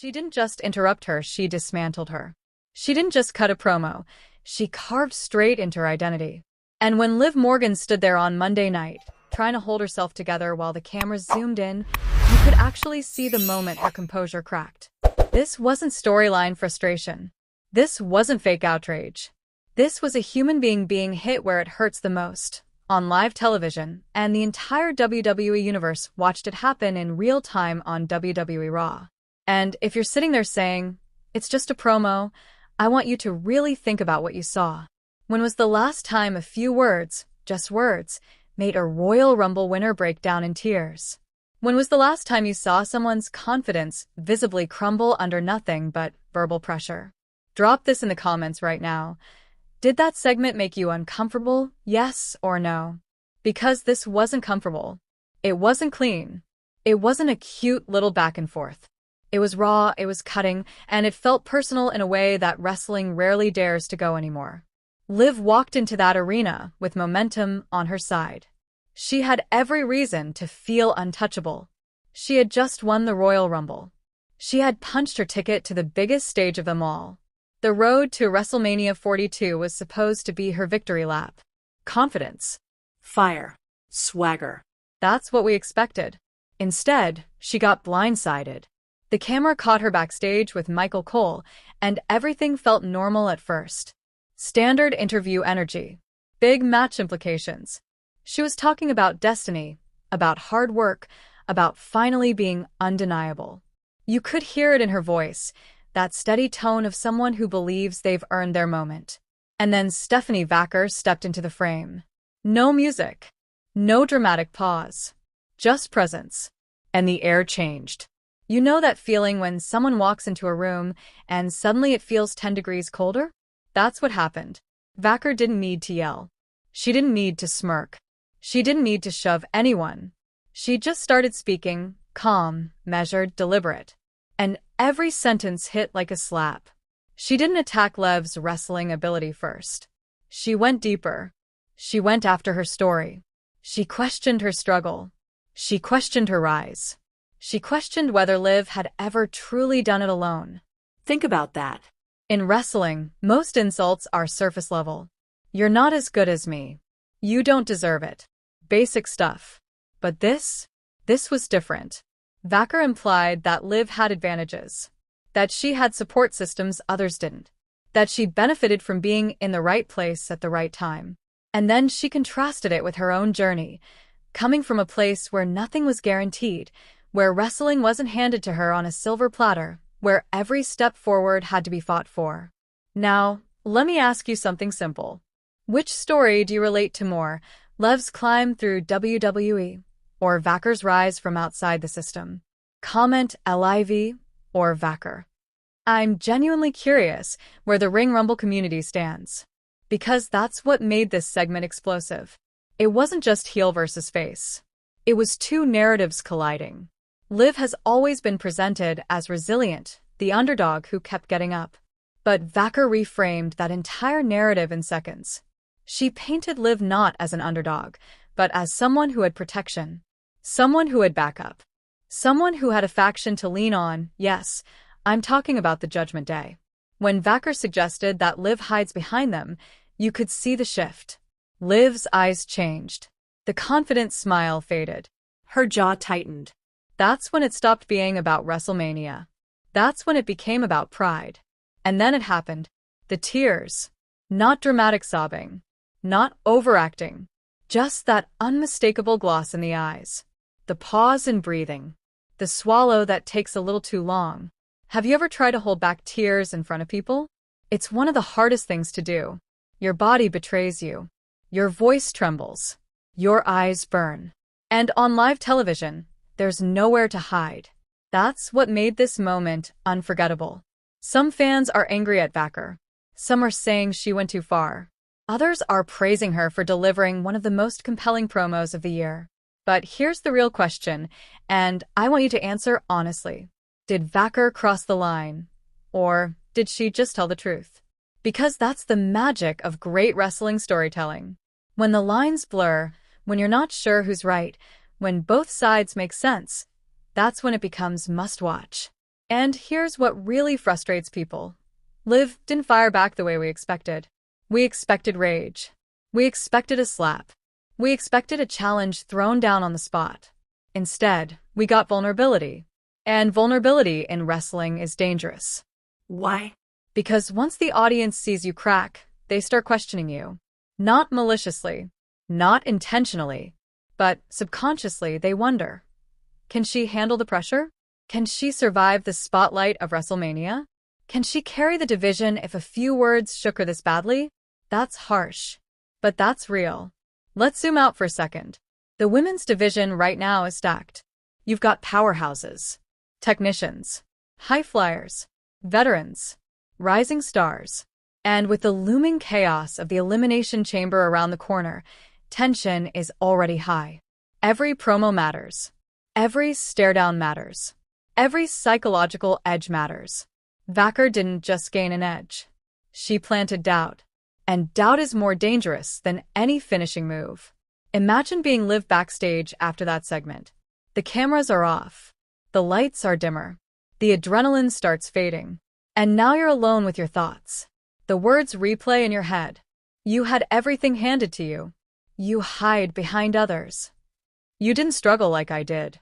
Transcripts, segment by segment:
She didn't just interrupt her, she dismantled her. She didn't just cut a promo, she carved straight into her identity. And when Liv Morgan stood there on Monday night, trying to hold herself together while the cameras zoomed in, you could actually see the moment her composure cracked. This wasn't storyline frustration. This wasn't fake outrage. This was a human being hit where it hurts the most, on live television, and the entire WWE universe watched it happen in real time on WWE Raw. And if you're sitting there saying, it's just a promo, I want you to really think about what you saw. When was the last time a few words, just words, made a Royal Rumble winner break down in tears? When was the last time you saw someone's confidence visibly crumble under nothing but verbal pressure? Drop this in the comments right now. Did that segment make you uncomfortable? Yes or no? Because this wasn't comfortable. It wasn't clean. It wasn't a cute little back and forth. It was raw, it was cutting, and it felt personal in a way that wrestling rarely dares to go anymore. Liv walked into that arena with momentum on her side. She had every reason to feel untouchable. She had just won the Royal Rumble. She had punched her ticket to the biggest stage of them all. The road to WrestleMania 42 was supposed to be her victory lap. Confidence. Fire. Swagger. That's what we expected. Instead, she got blindsided. The camera caught her backstage with Michael Cole, and everything felt normal at first. Standard interview energy. Big match implications. She was talking about destiny, about hard work, about finally being undeniable. You could hear it in her voice, that steady tone of someone who believes they've earned their moment. And then Stephanie Vaquer stepped into the frame. No music. No dramatic pause. Just presence. And the air changed. You know that feeling when someone walks into a room and suddenly it feels 10 degrees colder? That's what happened. Vaquer didn't need to yell. She didn't need to smirk. She didn't need to shove anyone. She just started speaking, calm, measured, deliberate. And every sentence hit like a slap. She didn't attack Liv's wrestling ability first. She went deeper. She went after her story. She questioned her struggle. She questioned her rise. She questioned whether Liv had ever truly done it alone. Think about that. In wrestling, most insults are surface level. You're not as good as me. You don't deserve it. Basic stuff. But this was different. Vaquer implied that Liv had advantages. That she had support systems others didn't. That she benefited from being in the right place at the right time. And then she contrasted it with her own journey, coming from a place where nothing was guaranteed, where wrestling wasn't handed to her on a silver platter, where every step forward had to be fought for. Now, let me ask you something simple. Which story do you relate to more, Liv's climb through WWE, or Vaquer's rise from outside the system? Comment LIV or Vaquer. I'm genuinely curious where the Ring Rumble community stands. Because that's what made this segment explosive. It wasn't just heel versus face. It was two narratives colliding. Liv has always been presented as resilient, the underdog who kept getting up. But Vaquer reframed that entire narrative in seconds. She painted Liv not as an underdog, but as someone who had protection. Someone who had backup. Someone who had a faction to lean on. Yes, I'm talking about the Judgment Day. When Vaquer suggested that Liv hides behind them, you could see the shift. Liv's eyes changed. The confident smile faded. Her jaw tightened. That's when it stopped being about WrestleMania. That's when it became about pride. And then it happened. The tears. Not dramatic sobbing. Not overacting. Just that unmistakable gloss in the eyes. The pause in breathing. The swallow that takes a little too long. Have you ever tried to hold back tears in front of people? It's one of the hardest things to do. Your body betrays you. Your voice trembles. Your eyes burn. And on live television, there's nowhere to hide. That's what made this moment unforgettable. Some fans are angry at Vaquer. Some are saying she went too far. Others are praising her for delivering one of the most compelling promos of the year. But here's the real question, and I want you to answer honestly. Did Vaquer cross the line? Or did she just tell the truth? Because that's the magic of great wrestling storytelling. When the lines blur, when you're not sure who's right, when both sides make sense, that's when it becomes must-watch. And here's what really frustrates people. Liv didn't fire back the way we expected. We expected rage. We expected a slap. We expected a challenge thrown down on the spot. Instead, we got vulnerability. And vulnerability in wrestling is dangerous. Why? Because once the audience sees you crack, they start questioning you. Not maliciously, not intentionally, but subconsciously they wonder. Can she handle the pressure? Can she survive the spotlight of WrestleMania? Can she carry the division if a few words shook her this badly? That's harsh. But that's real. Let's zoom out for a second. The women's division right now is stacked. You've got powerhouses, technicians, high flyers, veterans, rising stars. And with the looming chaos of the Elimination Chamber around the corner, tension is already high. Every promo matters. Every stare-down matters. Every psychological edge matters. Vaquer didn't just gain an edge. She planted doubt. And doubt is more dangerous than any finishing move. Imagine being Liv backstage after that segment. The cameras are off. The lights are dimmer. The adrenaline starts fading. And now you're alone with your thoughts. The words replay in your head. You had everything handed to you. You hide behind others. You didn't struggle like I did.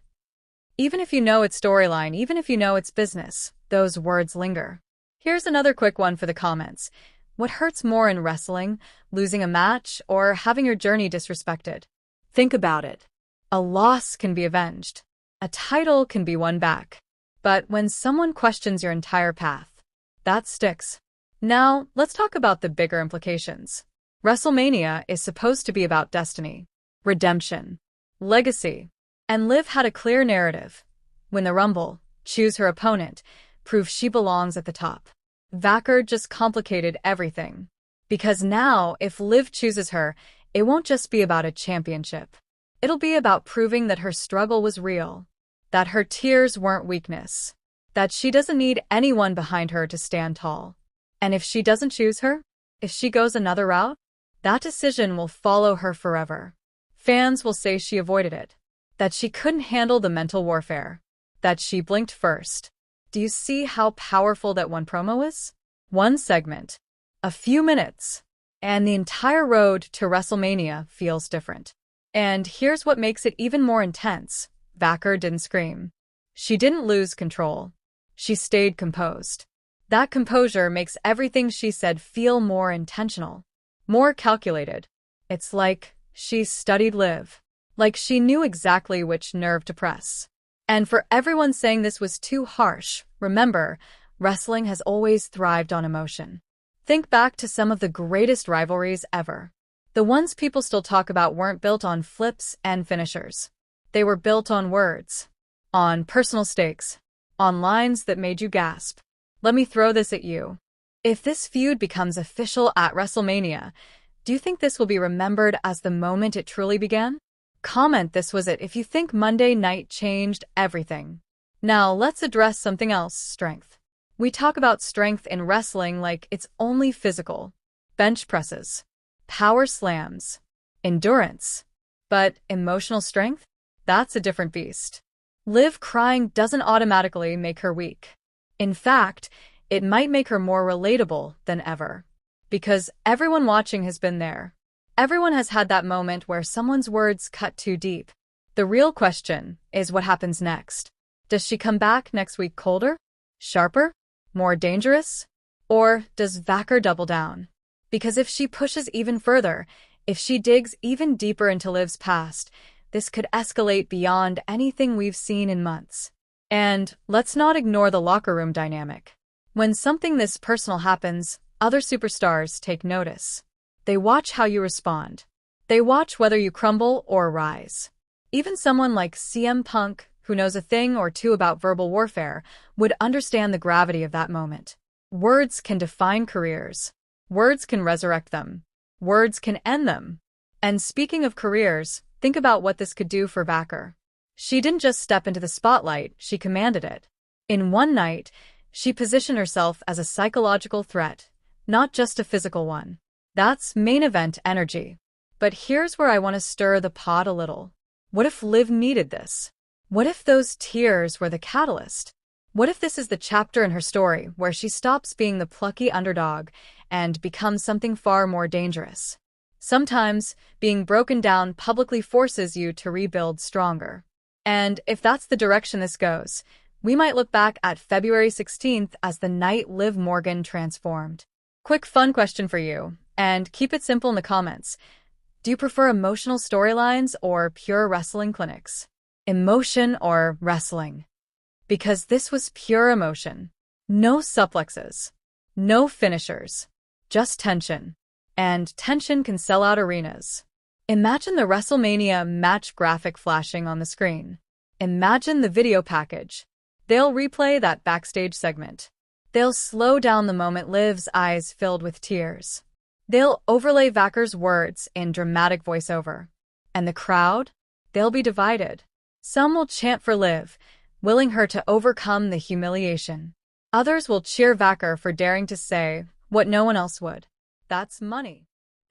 Even if you know it's storyline, even if you know it's business, those words linger. Here's another quick one for the comments. What hurts more in wrestling, losing a match, or having your journey disrespected? Think about it. A loss can be avenged. A title can be won back. But when someone questions your entire path, that sticks. Now, let's talk about the bigger implications. WrestleMania is supposed to be about destiny, redemption, legacy. And Liv had a clear narrative. Win the Rumble, choose her opponent, prove she belongs at the top. Vaquer just complicated everything. Because now, if Liv chooses her, it won't just be about a championship. It'll be about proving that her struggle was real, that her tears weren't weakness, that she doesn't need anyone behind her to stand tall. And if she doesn't choose her, if she goes another route, that decision will follow her forever. Fans will say she avoided it, that she couldn't handle the mental warfare, that she blinked first. Do you see how powerful that one promo is? One segment, a few minutes, and the entire road to WrestleMania feels different. And here's what makes it even more intense. Vaquer didn't scream. She didn't lose control. She stayed composed. That composure makes everything she said feel more intentional, more calculated. It's like she studied Liv, like she knew exactly which nerve to press. And for everyone saying this was too harsh, remember, wrestling has always thrived on emotion. Think back to some of the greatest rivalries ever. The ones people still talk about weren't built on flips and finishers. They were built on words, on personal stakes, on lines that made you gasp. Let me throw this at you. If this feud becomes official at WrestleMania, do you think this will be remembered as the moment it truly began? Comment this was it if you think Monday night changed everything. Now let's address something else, strength. We talk about strength in wrestling like it's only physical. Bench presses, power slams, endurance. But emotional strength? That's a different beast. Liv crying doesn't automatically make her weak. In fact, it might make her more relatable than ever. Because everyone watching has been there. Everyone has had that moment where someone's words cut too deep. The real question is what happens next. Does she come back next week colder? Sharper? More dangerous? Or does Vaquer double down? Because if she pushes even further, if she digs even deeper into Liv's past, this could escalate beyond anything we've seen in months. And let's not ignore the locker room dynamic. When something this personal happens, other superstars take notice. They watch how you respond. They watch whether you crumble or rise. Even someone like CM Punk, who knows a thing or two about verbal warfare, would understand the gravity of that moment. Words can define careers. Words can resurrect them. Words can end them. And speaking of careers, think about what this could do for Vaquer. She didn't just step into the spotlight, she commanded it. In one night, she positioned herself as a psychological threat, not just a physical one. That's main event energy. But here's where I want to stir the pot a little. What if Liv needed this? What if those tears were the catalyst? What if this is the chapter in her story where she stops being the plucky underdog and becomes something far more dangerous? Sometimes, being broken down publicly forces you to rebuild stronger. And if that's the direction this goes, we might look back at February 16th as the night Liv Morgan transformed. Quick fun question for you, and keep it simple in the comments. Do you prefer emotional storylines or pure wrestling clinics? Emotion or wrestling? Because this was pure emotion. No suplexes. No finishers. Just tension. And tension can sell out arenas. Imagine the WrestleMania match graphic flashing on the screen. Imagine the video package. They'll replay that backstage segment. They'll slow down the moment Liv's eyes filled with tears. They'll overlay Vaquer's words in dramatic voiceover. And the crowd? They'll be divided. Some will chant for Liv, willing her to overcome the humiliation. Others will cheer Vaquer for daring to say what no one else would. That's money.